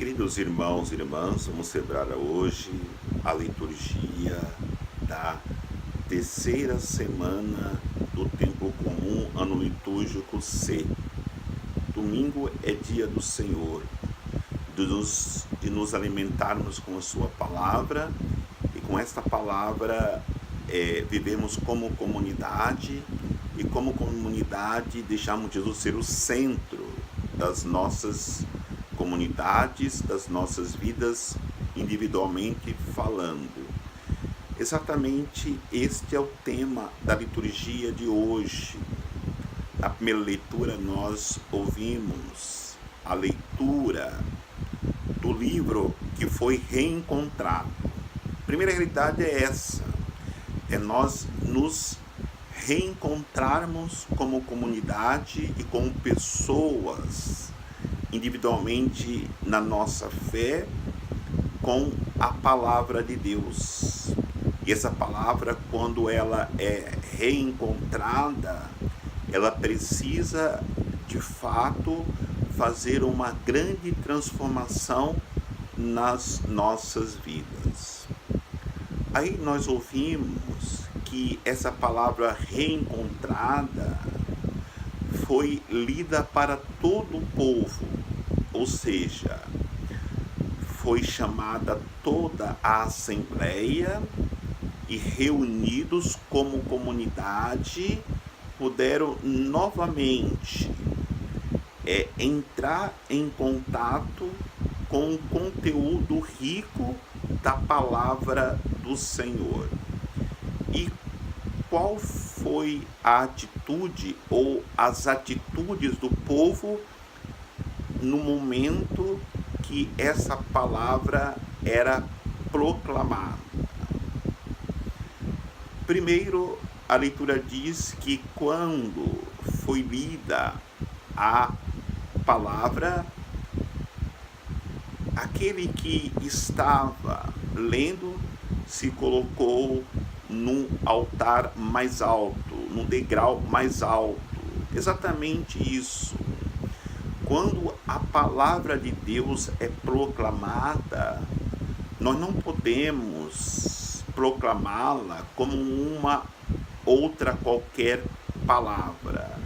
Queridos irmãos e irmãs, vamos celebrar hoje a liturgia da terceira semana do tempo comum, ano litúrgico C. Domingo é dia do Senhor, de nos alimentarmos com a sua palavra e com esta palavra vivemos como comunidade e como comunidade deixamos Jesus ser o centro das nossas comunidades, das nossas vidas, individualmente falando. Exatamente este é o tema da liturgia de hoje. Na primeira leitura nós ouvimos a leitura do livro que foi reencontrado. A primeira realidade é essa, é nós nos reencontrarmos como comunidade e como pessoas, individualmente na nossa fé, com a palavra de Deus. E essa palavra, quando ela é reencontrada, ela precisa, de fato, fazer uma grande transformação nas nossas vidas. Aí nós ouvimos que essa palavra reencontrada foi lida para todo o povo, ou seja, foi chamada toda a assembleia e reunidos como comunidade puderam novamente entrar em contato com o conteúdo rico da palavra do Senhor. E qual foi a atitude ou as atitudes do povo no momento que essa palavra era proclamada? Primeiro, a leitura diz que quando foi lida a palavra, aquele que estava lendo se colocou num altar mais alto, num degrau mais alto. Exatamente isso. Quando a palavra de Deus é proclamada, nós não podemos proclamá-la como uma outra qualquer palavra.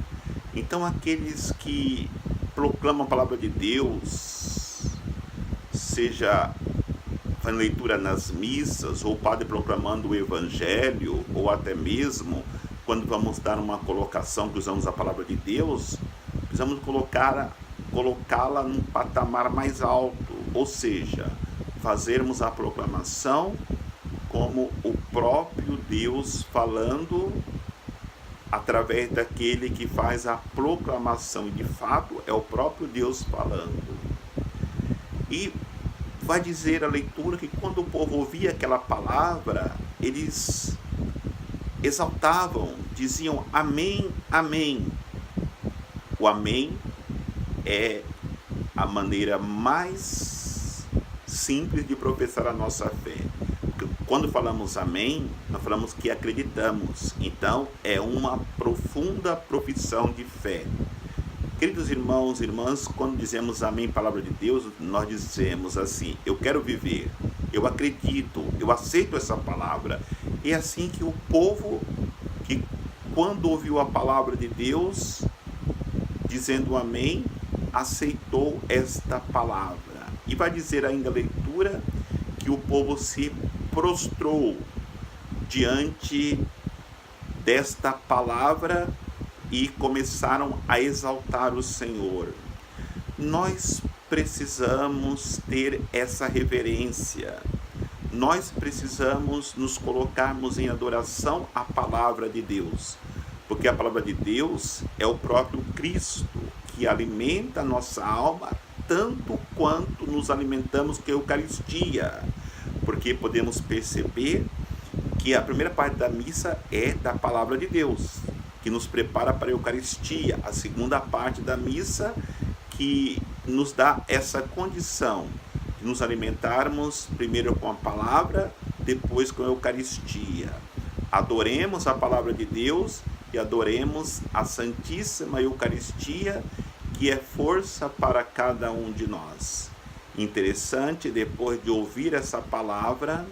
Então, aqueles que proclamam a palavra de Deus, seja fazendo leitura nas missas, ou o padre proclamando o evangelho, ou até mesmo quando vamos dar uma colocação que usamos a palavra de Deus, precisamos colocá-la num patamar mais alto, ou seja, fazermos a proclamação como o próprio Deus falando através daquele que faz a proclamação, e de fato é o próprio Deus falando. E vai dizer a leitura que quando o povo ouvia aquela palavra, eles exaltavam, diziam amém, amém. O amém é a maneira mais simples de professar a nossa fé. Porque quando falamos amém, nós falamos que acreditamos. Então, é uma profunda profissão de fé. Queridos irmãos e irmãs, quando dizemos amém, palavra de Deus, nós dizemos assim: eu quero viver, eu acredito, eu aceito essa palavra. É assim que o povo, que quando ouviu a palavra de Deus, dizendo amém, aceitou esta palavra. E vai dizer ainda a leitura que o povo se prostrou diante desta palavra e começaram a exaltar o Senhor. Nós precisamos ter essa reverência. Nós precisamos nos colocarmos em adoração à palavra de Deus, porque a palavra de Deus é o próprio Cristo que alimenta a nossa alma tanto quanto nos alimentamos com a Eucaristia, porque podemos perceber que a primeira parte da missa é da palavra de Deus, que nos prepara para a Eucaristia. A segunda parte da missa que nos dá essa condição de nos alimentarmos primeiro com a palavra, depois com a Eucaristia. Adoremos a palavra de Deus e adoremos a Santíssima Eucaristia, que é força para cada um de nós. Interessante, depois de ouvir essa palavra,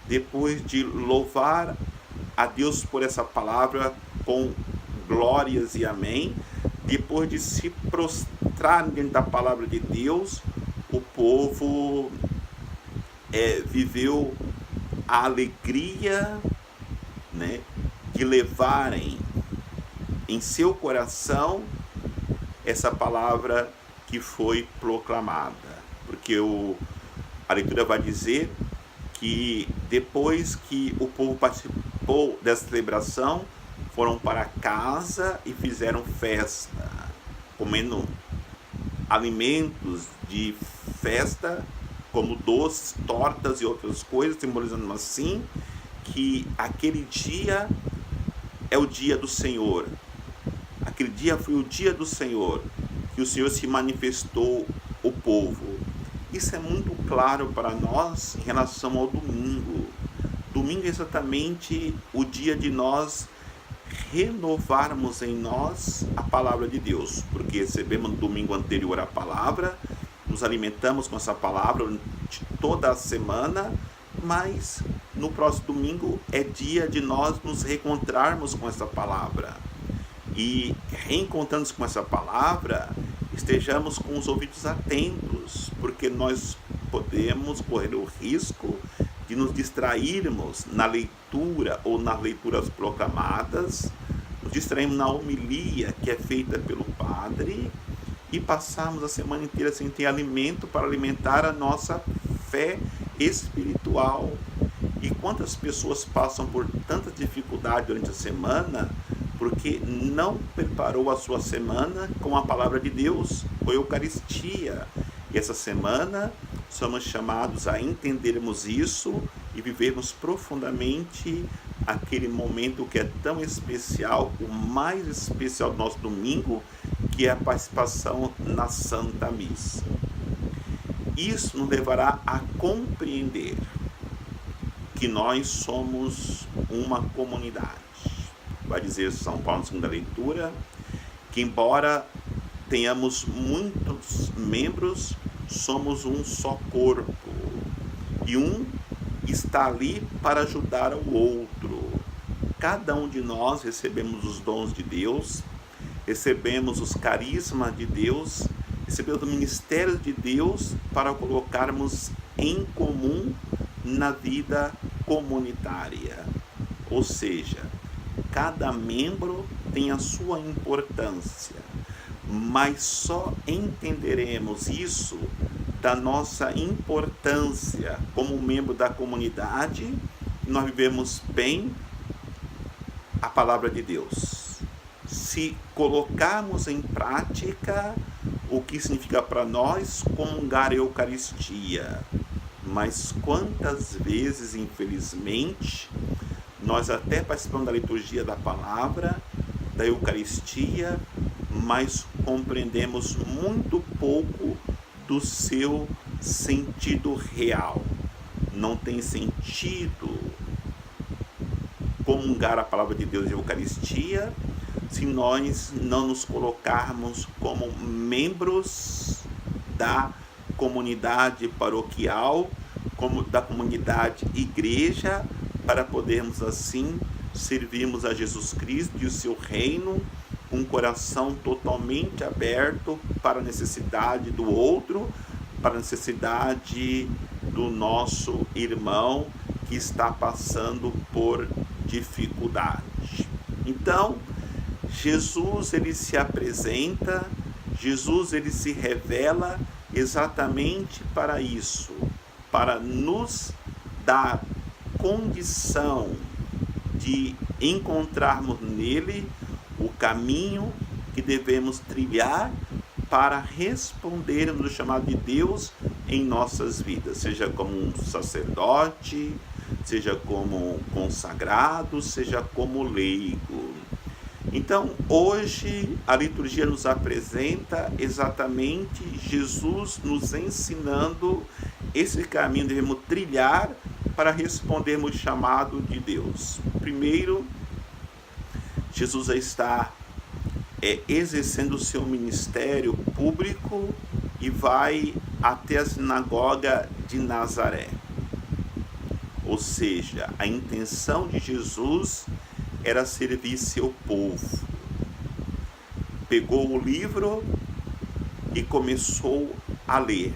depois de louvar a Deus por essa palavra com glórias e amém, depois de se prostrar diante da palavra de Deus, o povo viveu a alegria, né, de levarem em seu coração essa palavra que foi proclamada. Porque a leitura vai dizer que depois que o povo participou dessa celebração, foram para casa e fizeram festa, comendo alimentos de festa, como doces, tortas e outras coisas, simbolizando assim que aquele dia é o dia do Senhor. Aquele dia foi o dia do Senhor, que o Senhor se manifestou ao povo. Isso é muito claro para nós em relação ao domingo. Domingo é exatamente o dia de nós renovarmos em nós a palavra de Deus, porque recebemos no domingo anterior a palavra, nos alimentamos com essa palavra toda a semana, mas no próximo domingo é dia de nós nos reencontrarmos com essa palavra. E reencontrando-nos com essa palavra, estejamos com os ouvidos atentos, porque nós podemos correr o risco de nos distrairmos na leitura ou nas leituras proclamadas, nos distrairmos na homilia que é feita pelo padre e passarmos a semana inteira sem ter alimento para alimentar a nossa fé espiritual. E quantas pessoas passam por tanta dificuldade durante a semana porque não preparou a sua semana com a palavra de Deus, com a Eucaristia. E essa semana somos chamados a entendermos isso e vivermos profundamente aquele momento que é tão especial, o mais especial do nosso domingo, que é a participação na Santa Missa. Isso nos levará a compreender que nós somos uma comunidade. Vai dizer São Paulo na segunda leitura, que embora tenhamos muitos membros, somos um só corpo, e um está ali para ajudar o outro. Cada um de nós recebemos os dons de Deus, recebemos os carismas de Deus, recebemos o ministério de Deus para colocarmos em comum na vida comunitária. Ou seja, cada membro tem a sua importância, mas só entenderemos isso da nossa importância como membro da comunidade, nós vivemos bem a palavra de Deus. Se colocarmos em prática o que significa para nós comungar a Eucaristia, mas quantas vezes, infelizmente, nós até participamos da liturgia da palavra, da Eucaristia, mas compreendemos muito pouco do seu sentido real. Não tem sentido comungar a palavra de Deus e a Eucaristia se nós não nos colocarmos como membros da comunidade paroquial, como da comunidade igreja, para podermos assim servirmos a Jesus Cristo e o seu reino com um coração totalmente aberto para a necessidade do outro, para a necessidade do nosso irmão que está passando por dificuldade. Então, Jesus ele se apresenta, Jesus ele se revela exatamente para isso, para nos dar condição de encontrarmos nele o caminho que devemos trilhar para respondermos o chamado de Deus em nossas vidas, seja como um sacerdote, seja como consagrado, seja como leigo. Então, hoje a liturgia nos apresenta exatamente Jesus nos ensinando esse caminho que devemos trilhar para respondermos o chamado de Deus. Primeiro, Jesus está exercendo o seu ministério público e vai até a sinagoga de Nazaré. Ou seja, a intenção de Jesus era servir seu povo. Pegou o livro e começou a ler.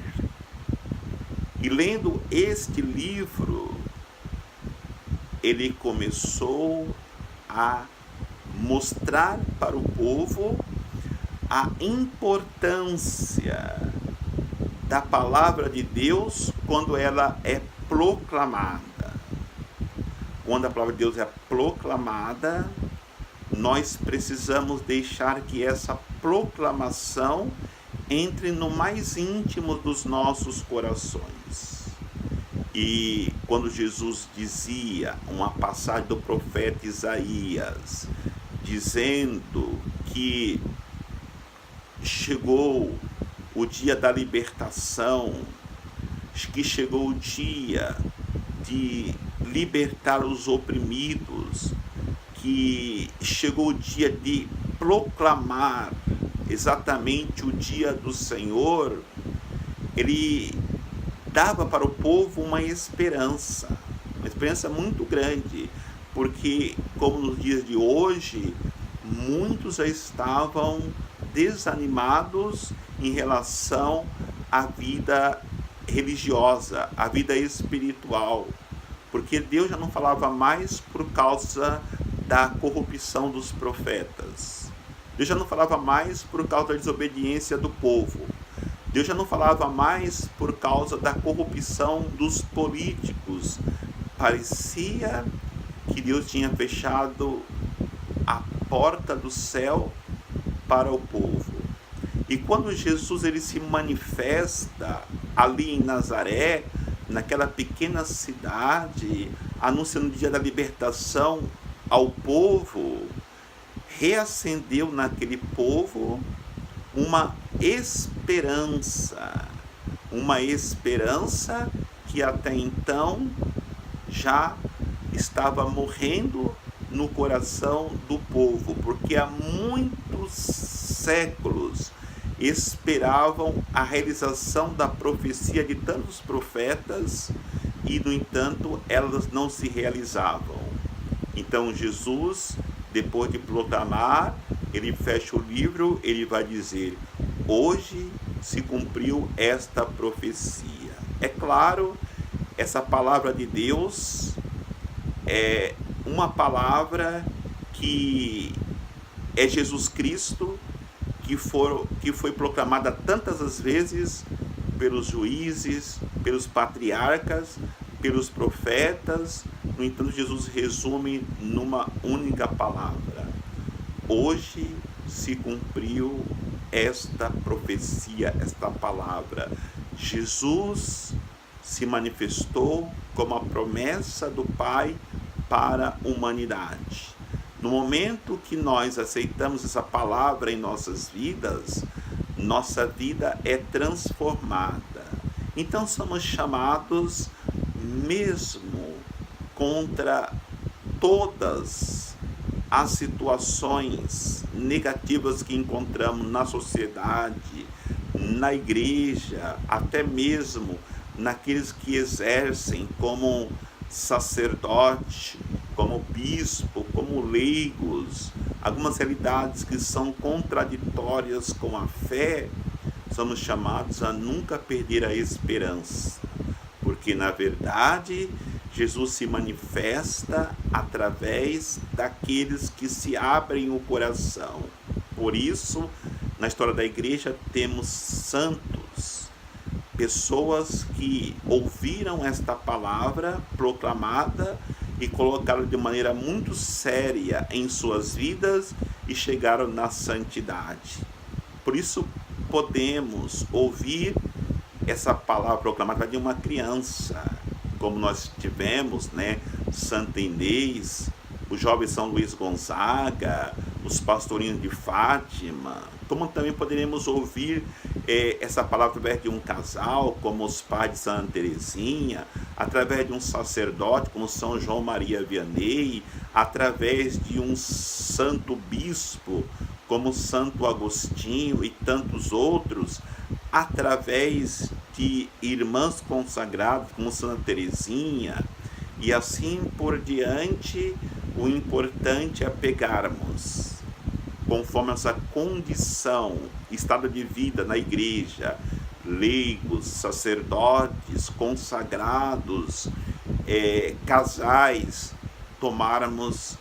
E lendo este livro, ele começou a mostrar para o povo a importância da palavra de Deus quando ela é proclamada. Quando a palavra de Deus é proclamada, nós precisamos deixar que essa proclamação entre no mais íntimo dos nossos corações. E quando Jesus dizia, uma passagem do profeta Isaías, dizendo que chegou o dia da libertação, que chegou o dia de libertar os oprimidos, que chegou o dia de proclamar exatamente o dia do Senhor, ele dava para o povo uma esperança muito grande, porque, como nos dias de hoje, muitos já estavam desanimados em relação à vida religiosa, à vida espiritual, porque Deus já não falava mais por causa da corrupção dos profetas. Deus já não falava mais por causa da desobediência do povo. Deus já não falava mais por causa da corrupção dos políticos. Parecia que Deus tinha fechado a porta do céu para o povo. E quando Jesus ele se manifesta ali em Nazaré, naquela pequena cidade, anunciando o dia da libertação ao povo, reacendeu naquele povo uma esperança que até então já estava morrendo no coração do povo, porque há muitos séculos esperavam a realização da profecia de tantos profetas e, no entanto, elas não se realizavam. Então Jesus, depois de proclamar, ele fecha o livro, ele vai dizer: hoje se cumpriu esta profecia. É claro, essa palavra de Deus é uma palavra que é Jesus Cristo, que foi proclamada tantas as vezes pelos juízes, pelos patriarcas, pelos profetas. No entanto, Jesus resume numa única palavra: hoje se cumpriu esta profecia, esta palavra. Jesus se manifestou como a promessa do Pai para a humanidade. No momento que nós aceitamos essa palavra em nossas vidas, nossa vida é transformada. Então somos chamados, mesmo contra todas as situações negativas que encontramos na sociedade, na igreja, até mesmo naqueles que exercem como sacerdote, como bispo, como leigos, algumas realidades que são contraditórias com a fé, somos chamados a nunca perder a esperança, porque na verdade Jesus se manifesta através daqueles que se abrem o coração. Por isso, na história da igreja temos santos, pessoas que ouviram esta palavra proclamada e colocaram de maneira muito séria em suas vidas e chegaram na santidade. Por isso podemos ouvir essa palavra proclamada de uma criança, como nós tivemos, Santa Inês, o jovem São Luís Gonzaga, os pastorinhos de Fátima, como também poderemos ouvir essa palavra através de um casal, como os pais de Santa Teresinha, através de um sacerdote, como São João Maria Vianney, através de um santo bispo, como Santo Agostinho e tantos outros, através de irmãs consagradas como Santa Teresinha, e assim por diante. O importante é pegarmos, conforme essa condição, estado de vida na igreja, leigos, sacerdotes, consagrados, casais, tomarmos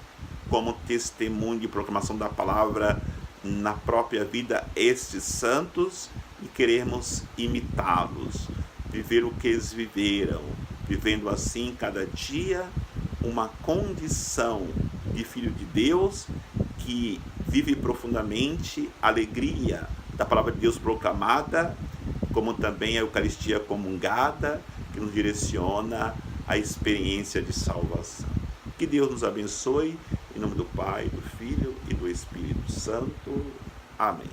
como testemunho de proclamação da palavra na própria vida estes santos e queremos imitá-los, viver o que eles viveram, vivendo assim cada dia uma condição de filho de Deus que vive profundamente a alegria da palavra de Deus proclamada, como também a Eucaristia comungada, que nos direciona à experiência de salvação. Que Deus nos abençoe, em nome do Pai, do Filho e do Espírito Santo. Amém.